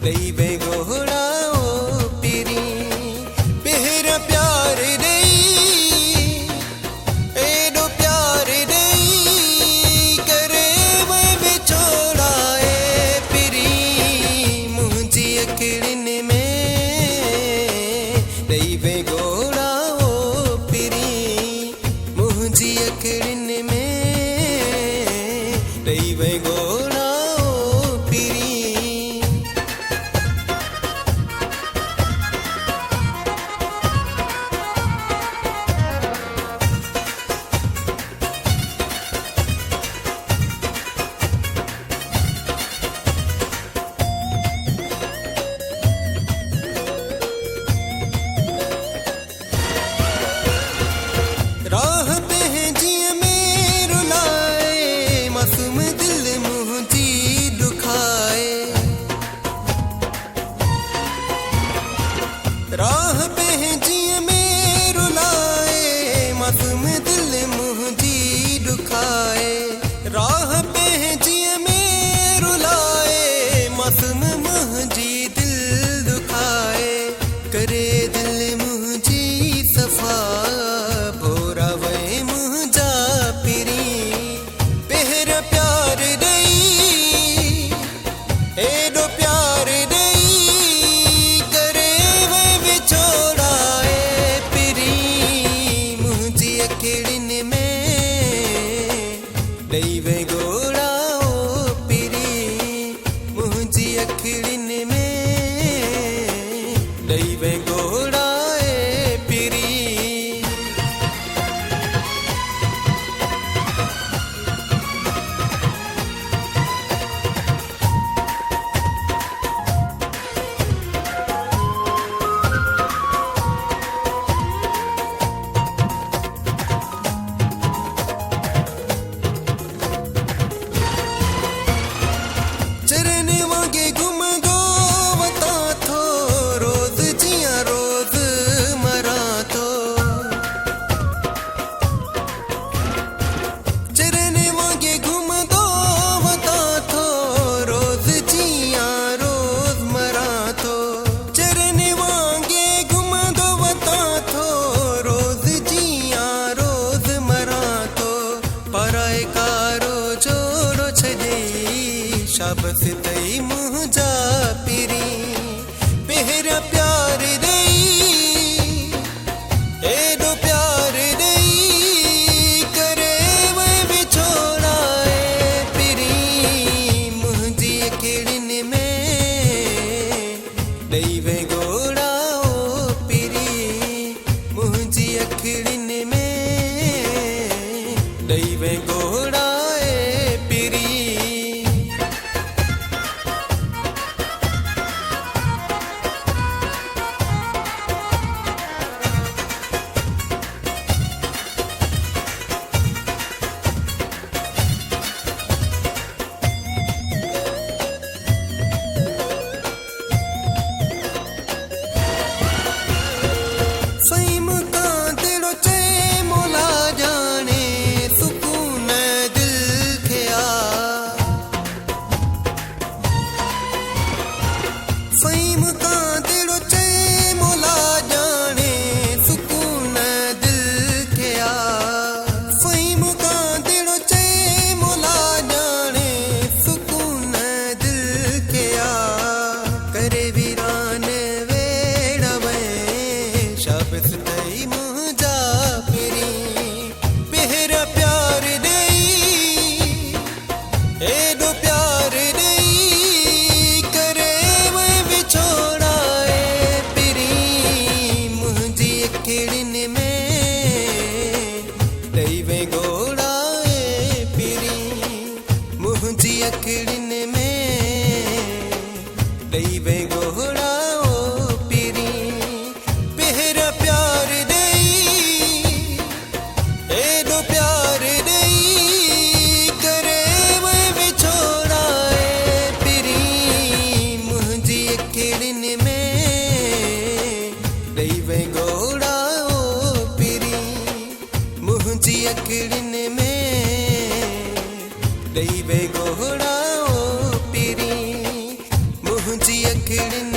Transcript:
दैवे गोहड़ा ओ पिरी बेहरा प्यार नहीं एडो प्यार नहीं करे मैं बिछोड़ा ए पिरी मुझी अकड़न में दैवे गोहड़ा ओ पिरी मुझी अकड़न में दैवे गोहड़ा ओ पिरी राह पे है जिया में रुलाए मासूम दिल मुझी दुखाए राह पे है जिया में रुलाए मासूम दिल मुझी दुखाए राह पे है जिया में रुलाए मासूम मुझी दिल दुखाए करे दिल मुझी सफा एडो प्यार नहीं करे वे बिछोड़ा ए पिरी मुझी अकड़न में दैवे गोहड़ा ओ पिरी मुझी अकड़न में दैवे गोहड़ा ए पिरी चरने वागे घुम गो बता थो रोज जिया रोज मरा थो चरने वागे घुम गो बता थो रोज जिया रोज मरा थो चरने वागे घुम गो बता थो रोज जिया रोज मरा थो पराए कारो जोड़ो छदे शाबस तई मुझा पिरी बेहरा प्यार नहीं एडो प्यार नहीं करे मैं बिछोड़ा ए पिरी मुझी अकड़न में दैवे गोहड़ा ओ पिरी मुझी अकड़न में दैवे गोहड़ा ए पिरी फ़हीम का दिलो चे मोला जाने सुकून दिल ख्या फ़हीम का दिलो चे मोला जाने सुकून दिल ख्या फ़हीम का दिलो चे मोला जाने सुकून दिल ख्या करे वीरान वेड़ा में शाबस तई मुझा पिरी बेहरा प्यार नहीं एडो प्यार नहीं करे मैं बिछोड़ा ए पिरी मुझी अकड़न में दैवे गोहड़ा ए पिरी मुझी अकड़न में दैवे गोहड़ा ओ पिरी बेहरा प्यार नहीं एडो प्यार नहीं करे मैं बिछोड़ा ए पिरी मुझी अकड़न में दैवे गोहड़ा ओ पिरी मुझी अकड़न में दैवे गोहड़ा ओ पिरी मुझी अखिड़िन